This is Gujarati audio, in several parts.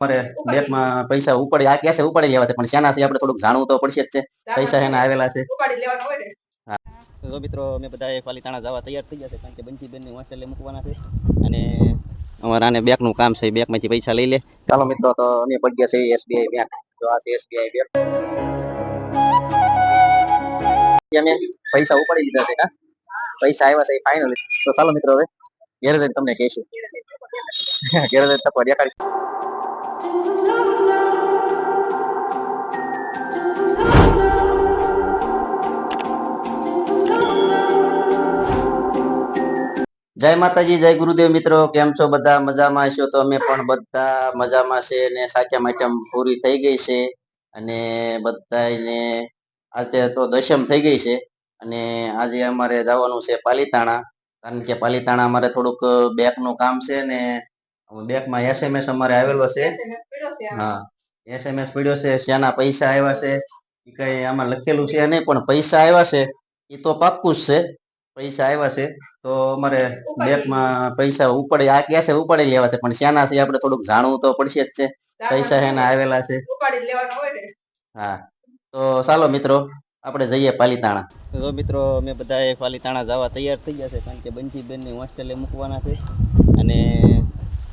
અમારે બેંકમાં પૈસા ઉપાડી આ કેસે ઉપાડી લેવા છે પણ શેના છે આપણે થોડુંક જાણવું તો પડશે જ છે પૈસા એના આવેલા છે હા તો મિત્રો અમે બધા પાલીતાણા જવા તૈયાર થઈ ગયા છે કારણ કે બંસીબેનની હોસ્ટેલે મૂકવાના છે અને અમારા આને બેંકનું કામ છે બેંકમાંથી પૈસા લઈ લે ચાલો મિત્રો તો અમે પગ્યા છે એસબીઆઈ બેંક તો આ છે એસબીઆઈ બેંક અમે પૈસા ઉપાડી લીધા છે કા પૈસા આવ્યા છે ફાઇનલ તો ચાલો મિત્રો હવે ઘેર જઈને તમને કહીશું ઘેર જઈને તકો દેખાડીશ જય માતાજી જય ગુરુદેવ મિત્રો કેમ છો બધા મજામાં છો તો અમે પણ બધા મજામાં છે ને સાચા માચમ પૂરી થઈ ગઈ છે અને બધાને આજે તો દશમ થઈ ગઈ છે અને આજે અમારે જવાનું છે પાલીતાણા કારણ કે પાલીતાણા અમારે થોડુંક બેંકનું કામ છે ને બેંકમાં એસએમએસ અમારે આવેલો છે હા એસએમએસ પડ્યો છે શેના પૈસા આવ્યા છે એ કઈ આમાં લખેલું છે નહીં પણ પૈસા આવ્યા છે એ તો પાક્કું જ છે પૈસા આવ્યા છે તો અમારે બેંકમાં પૈસા ઉપાડી આ કેસે ઉપાડી લેવા છે પણ શેના છે આપણે થોડુંક જાણવું તો પડશે જ છે પૈસા શેના આવેલા છે હા તો ચાલો મિત્રો આપણે જઈએ પાલીતાણા તો મિત્રો અમે બધા પાલીતાણા જવા તૈયાર થઈ ગયા છે કારણ કે બંસીબેનની હોસ્ટેલે મૂકવાના છે અને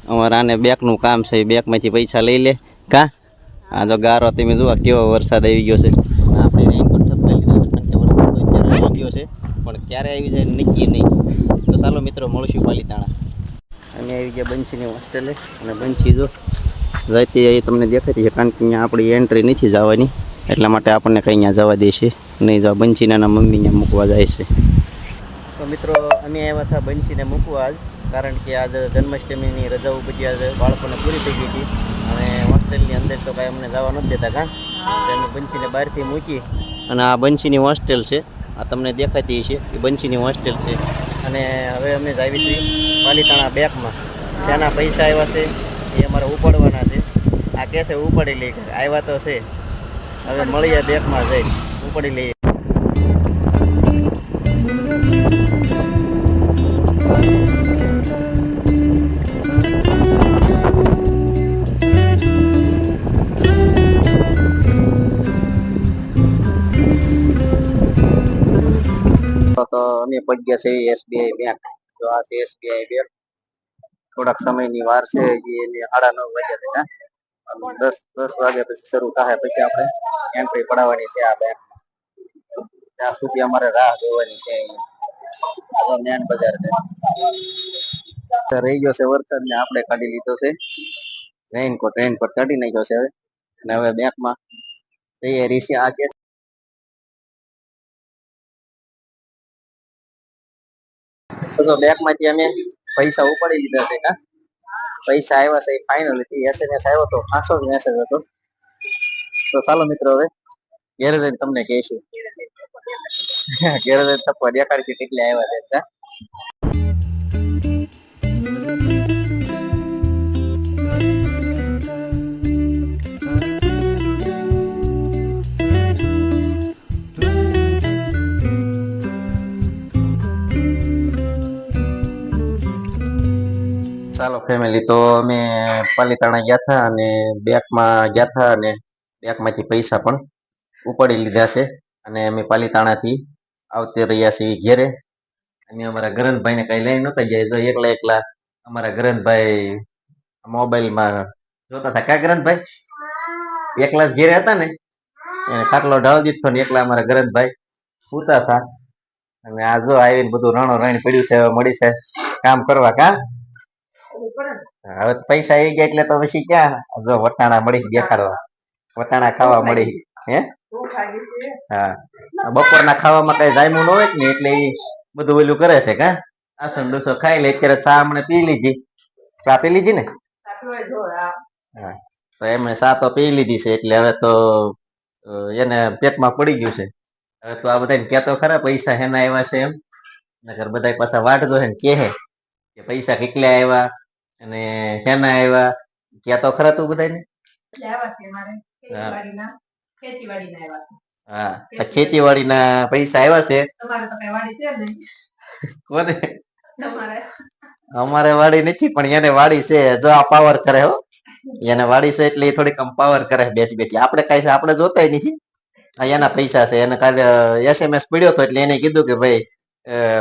અમારા આને બેંકનું કામ છે બેંકમાંથી પૈસા લઈ લે કા આ જો ગારો તમે જુઓ કેવો વરસાદ આવી ગયો છે આપણે રેઇનકોટ ઠપકાઈ લીધો છે કારણ કે વરસાદ તો અત્યારે આવી ગયો છે પણ ક્યારે આવી જાય નક્કી નહીં તો ચાલો મિત્રો મળશું પાલીતાણા અમે આવી ગયા બંસીની હોસ્ટેલે અને બંસી જો જતી એ તમને દેખાતી છે કારણ કે અહીંયા આપણી એન્ટ્રી નથી જવાની એટલા માટે આપણને કંઈ અહીંયા જવા દેશે નહીં જવા બંસીના મમ્મી અહીંયા મૂકવા જાય છે તો મિત્રો અમે આવ્યા હતા બંસીને મૂકવા આજ કારણ કે આજ જન્માષ્ટમીની રજાઓ બધી આજે બાળકોને પૂરી થઈ ગઈ હતી અને હોસ્ટેલની અંદર તો કાંઈ અમને જવા નથી દેતા કાં તો અમે બંસીને બહારથી મૂકી અને આ બંસીની હોસ્ટેલ છે આ તમને દેખાતી છે એ બંસીની હોસ્ટેલ છે અને હવે અમે જ આવી છીએ પાલીતાણા બેંકમાં શેના પૈસા આવ્યા છે એ અમારે ઉપાડવાના છે આ કેસે ઉપાડી લઈ આવ્યા તો છે હવે મળીએ બેંકમાં જઈ ઉપાડી લઈએ તો અમે પગ્યા છે એસબીઆઈ બેંક તો આ છે એસબીઆઈ બેંક થોડાક સમયની વાર છે જે એને 9:30 વાગ્યા હતા 10 વાગ્યા પછી શરૂ થાય પછી આપણે એન્ટ્રી પડાવવાની છે આ બેંક ત્યાં સુધી અમારે રાહ જોવાની છે અહીંયા મેન બજાર છે રહી ગયો છે વરસાદ ને આપણે કાઢી લીધો છે રેઇનકોટ કાઢી નાખ્યો છે હવે અને હવે બેંકમાં તૈયારી છે આ કે તો બેંકમાંથી અમે પૈસા ઉપાડી લીધા છે કા પૈસા આવ્યા છે ફાઇનલ એસએમએસ આવ્યો તો ખાસો મેસેજ હતો તો ચાલો મિત્રો હવે ઘેર જઈને તમને કહીશું ઘેર જઈને તપવા દેખાડીશું કેટલી આવ્યા છે ચાલો ફેમિલી તો અમે પાલીતાણા ગયા હતા અને બેંકમાં ગયા હતા અને બેંકમાંથી પૈસા પણ ઉપાડી લીધા છે અને અમે પાલીતાણાથી આવતી રહ્યા છીએ ઘેરે અમે અમારા ગરંતભાઈને કઈ લઈ નહોતા ગયા તો એકલા અમારા ગરંતભાઈ મોબાઈલમાં જોતા હતા કા ગરંતભાઈ એકલા જ ઘેરે હતા ને એને ખાટલો ઢાળ દીધો ને એકલા અમારા ગરંતભાઈ સૂતા હતા અને આ જો આવીને બધું રણો રણ પડ્યું છે હવે મળી છે કામ કરવા કા હવે પૈસા આવી ગયા એટલે તો પછી ક્યાં જો વટાણા મળી દેખાડવા વટાણા ખાવા મળી હે હા બપોરના ખાવામાં કઈ જામ્યું ન હોય ને એટલે એ બધું ઓલું કરે છે કા આસન ડોસો ખાઈ લે અત્યારે ચા હમણે પી લીધી ચા પી લીધી ને હા તો એમણે ચા તો પી લીધી છે એટલે હવે તો એને પેટમાં પડી ગયું છે હવે તો આ બધા ક્યાં તો ખરા પૈસા હેના આવ્યા છે એમ નગર બધા પાછા વાટ જો ને કે પૈસા કેટલા આવ્યા અને શેના આવ્યા ક્યાં તો ખરા તું બધાને હા ખેતીવાડીના પૈસા આવ્યા છે કોને અમારે વાડી નથી પણ એને વાડી છે જો આ પાવર કરે હો એને વાડી છે એટલે એ થોડીક આમ પાવર કરે બેઠી બેઠી. આપણે કઈ છે આપણે જોતાય નથી. આ એના પૈસા છે. એને કાલે SMS પડ્યો હતો એટલે એને કીધું કે ભાઈ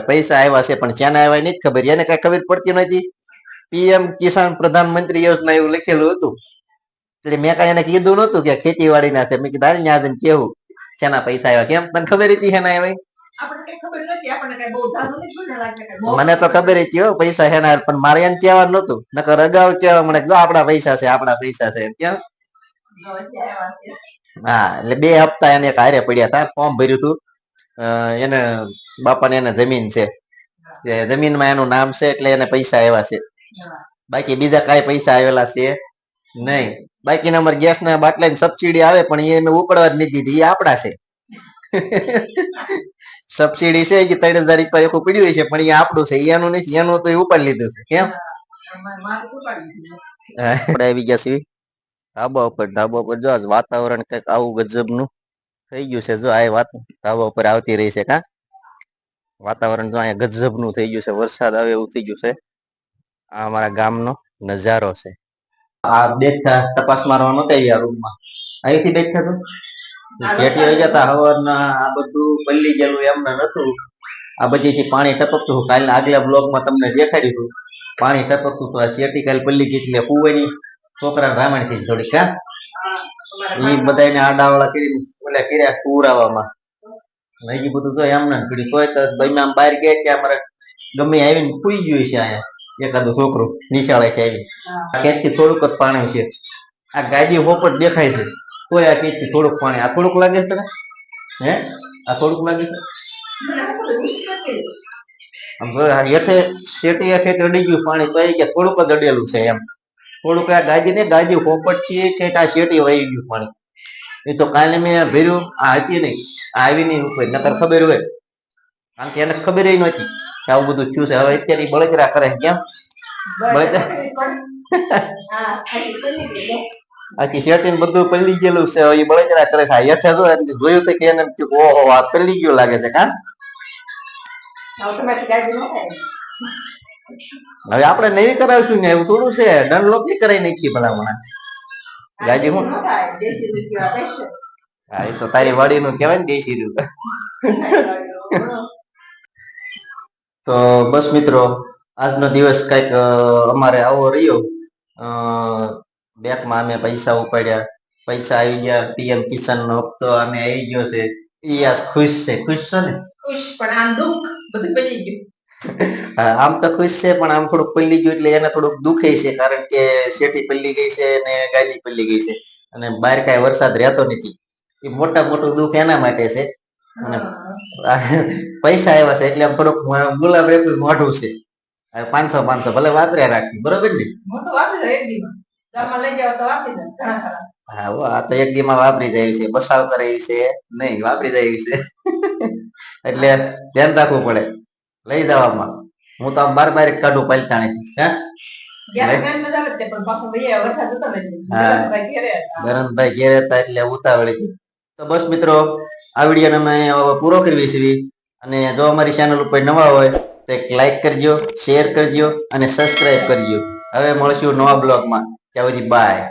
પૈસા આવ્યા છે, પણ ક્યાંના આવ્યા નથી ખબર. એને કઈ ખબર પડતી નથી. PM કિસાન પ્રધાનમંત્રી યોજના એવું લખેલું હતું. એટલે મેં કઈ એને કીધું નતું કે ખેતીવાડીના છે. મેં કીધું હાલ ન્યા જઈને કેવું શેના પૈસા આવ્યા. કેમ તને ખબર હતી શેના આવ્યા? મને તો ખબર હતી હો પૈસા હેના, પણ મારે એને કહેવા નતું. નકર અગાઉ કહેવા મને આપણા પૈસા છે, આપણા પૈસા છે એમ કેમ. હા, એટલે 2 હપ્તા એને હારે પડ્યા હતા. ફોર્મ ભર્યું હતું. એને બાપાને એને જમીન છે, જમીનમાં એનું નામ છે એટલે એને પૈસા આવ્યા છે. બાકી બીજા કાંઈ પૈસા આવેલા છે નહીં. બાકીના અમારે ગેસના બાટલાની સબસિડી આવે પણ એ અમે ઉપાડવા જ નથી દીધી. એ આપણા છે. સબસિડી છે કે 3000 રૂપિયા એવું પડ્યું છે, પણ એ આપણું છે. એનું નથી. એનું તો એ ઉપાડી લીધું છે. કેમ આપણે આવી ગયા છીએ ધાબા ઉપર. ધાબા ઉપર જો વાતાવરણ કંઈક આવું ગજબનું થઈ ગયું છે. જો આ વાત ધાબા ઉપર આવતી રહી છે. કા વાતાવરણ જો અહીંયા ગજબનું થઈ ગયું છે. વરસાદ આવે એવું થઈ ગયું છે. આ અમારા ગામનો નજારો છે. આ બેઠા તપાસ મારવા નહોતા આવ્યા રૂમમાં. અહીંથી બેઠા તો જેટી આવી જતા હવારના આ બધું પલ્લી ગયેલું એમને નતું. આ બધીથી પાણી ટપકતું. કાલના આગલા બ્લોગમાં તમને દેખાડ્યું હતું પાણી ટપકતું. તો આ શેટી કાલ પલ્લી ગઈ એટલે કુવાની છોકરા રામાયણ થઈ થોડીક. કા એ બધાને આડાવાળા કરી ઓલા કર્યા પુરાવામાં. હજી બધું તો એમને પીડી કોઈ તો ભાઈ આમ બહાર ગયા કે અમારે ગમે આવીને ખુઈ ગયું છે. અહીંયા એકાદું છોકરું નિશાળે છે આવી. આ ખેતથી થોડુંક જ પાણી છે. આ ગાડી હોપટ દેખાય છે. કોઈ આ ખેતથી થોડુંક પાણી. આ થોડુંક લાગે છે તને? હે આ થોડુંક લાગે છે? હેઠે શેટી હેઠે અડી ગયું પાણી તો કે થોડુંક જ અડેલું છે એમ. થોડુંક આ ગાડી ને ગાડી હોપટ થી ઠેઠ આ શેટી વહી ગયું પાણી. એ તો કાલે મેં ભર્યું. આ હતી નહીં, આવી નહીં ઉપર. નકર ખબર હોય. કારણ કે એને ખબર નહોતી કે આવું બધું થયું છે. હવે અત્યારે બળતરા કરે. કેમ આખી શેટી બધું પલ્લી ગયેલું છે. એ બળતરા કરે છે. હેઠે જો જોયું તો કે એને ઓહો આ પલ્લી ગયું લાગે છે. કા હવે આપણે નવી કરાવશું ને એવું થોડું છે. ડનલોપ ની કરાવી નાખી ભલામણા ગાડી. હું હા એ તો તારી વાડી નું કેવાય ને દેશી રૂપિયા. તો બસ મિત્રો આજનો દિવસ કઈક અમારે આવો રહ્યો. બેંકમાં અમે પૈસા ઉપાડ્યા. પૈસા આવી ગયા. PM કિસાન નો હપ્તો અમે આવી ગયો છે. ઈ આજ ખુશ છે. ખુશ છો ને? ખુશ પણ આમ દુઃખ બધું પડી ગયું. આમ તો ખુશ છે પણ આમ થોડુંક પલ્લી ગયું એટલે એને થોડુંક દુખે છે. કારણ કે શેઠી પલ્લી ગઈ છે અને ગાડી પલ્લી ગઈ છે અને બહાર કાંઈ વરસાદ રહેતો નથી. એ મોટું દુઃખ એના માટે છે. અને પૈસા આવ્યા છે એટલે આમ થોડુંક ગુલાબ રેખું મોઢું છે. 500 ભલે વાપર્યા રાખી. બરોબર ને? હા આ તો એક દી માં વાપરી જાય છે. બસાવ કરે છે નહીં, વાપરી જાય છે. એટલે ધ્યાન રાખવું પડે લઈ જવામાં. હું તો આમ બાર કાઢું પલતાણી. ગરમભાઈ ઘેર હતા એટલે ઉતાવળી. તો બસ મિત્રો આ વિડીયોને અમે પૂરો કરવી છે. અને જો અમારી ચેનલ ઉપર નવા હોય તો એક લાઈક કરજો, શેર કરજો અને સબસ્ક્રાઇબ કરજો. હવે મળશું નવા બ્લોગમાં. ત્યાં સુધી બાય.